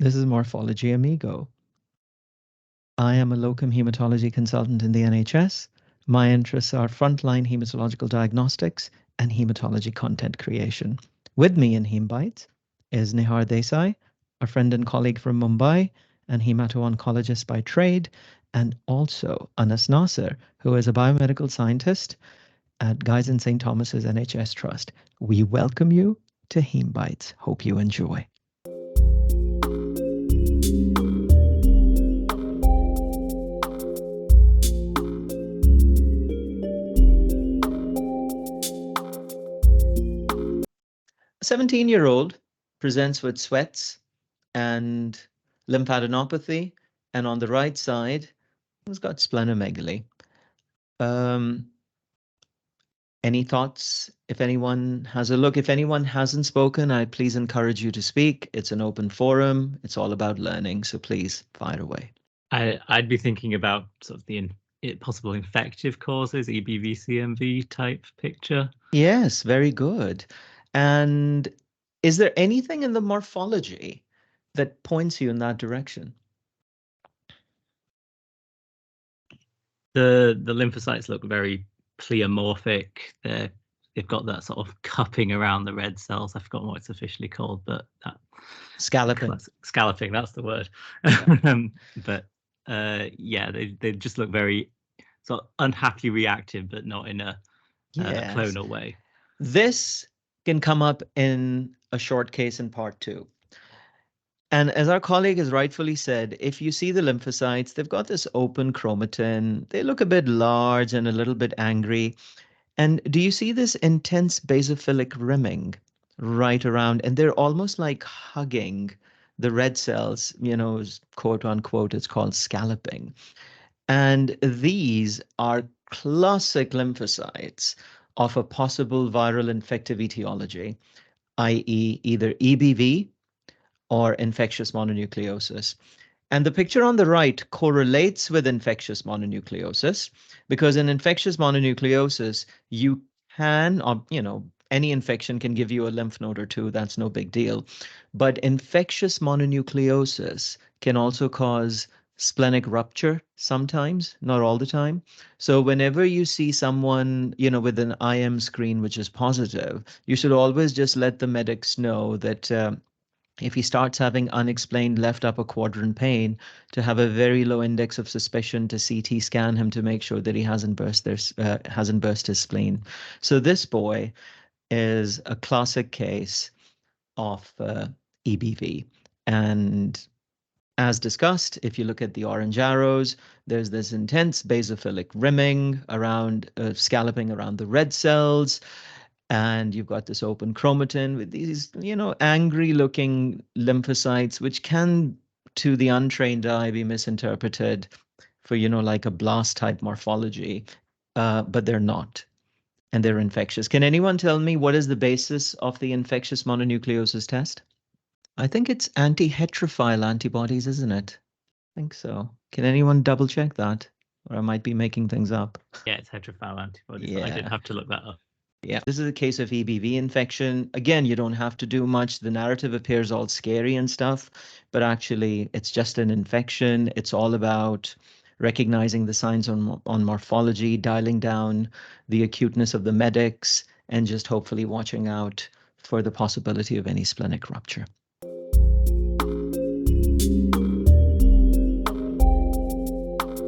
This is Morphology Amigo. I am a locum hematology consultant in the NHS. My interests are frontline hematological diagnostics and hematology content creation. With me in HemeBytes is Nihar Desai, a friend and colleague from Mumbai, and hemato-oncologist by trade, and also Anas Nasser, who is a biomedical scientist at Guy's and St. Thomas's NHS Trust. We welcome you to HemeBytes. Hope you enjoy. 17-year-old presents with sweats and lymphadenopathy, and on the right side, he's got splenomegaly. Any thoughts? If anyone has a look, if anyone hasn't spoken, I please encourage you to speak. It's an open forum. It's all about learning, so please fire away. I'd be thinking about sort of the possible infective causes, EBV, CMV type picture. Yes, very good. And is there anything in the morphology that points you in that direction? The lymphocytes look very pleomorphic. They've got that sort of cupping around the red cells. I've forgotten what it's officially called, but that Scalloping. Scalloping, that's the word. But yeah, they just look very sort of unhappily reactive, but not in a clonal way. This can come up in a short case in part 2. And as our colleague has rightfully said, if you see the lymphocytes, they've got this open chromatin. They look a bit large and a little bit angry. And do you see this intense basophilic rimming right around? And they're almost like hugging the red cells, quote unquote, it's called scalloping. And these are classic lymphocytes of a possible viral infective etiology, i.e. either EBV or infectious mononucleosis. And the picture on the right correlates with infectious mononucleosis because in infectious mononucleosis, you can, any infection can give you a lymph node or two. That's no big deal. But infectious mononucleosis can also cause splenic rupture sometimes, not all the time. So whenever you see someone, with an IM screen which is positive, you should always just let the medics know that if he starts having unexplained left upper quadrant pain, to have a very low index of suspicion to CT scan him to make sure that he hasn't burst his spleen. So this boy is a classic case of EBV. And as discussed, if you look at the orange arrows, there's this intense basophilic rimming around, scalloping around the red cells. And you've got this open chromatin with these, angry looking lymphocytes, which can, to the untrained eye, be misinterpreted for, like a blast type morphology, but they're not. And they're infectious. Can anyone tell me what is the basis of the infectious mononucleosis test? I think it's anti-heterophile antibodies, isn't it? I think so. Can anyone double check that? Or I might be making things up. Yeah, it's heterophile antibodies. Yeah. I did have to look that up. Yeah, this is a case of EBV infection. Again, you don't have to do much. The narrative appears all scary and stuff, but actually it's just an infection. It's all about recognizing the signs on morphology, dialing down the acuteness of the medics, and just hopefully watching out for the possibility of any splenic rupture.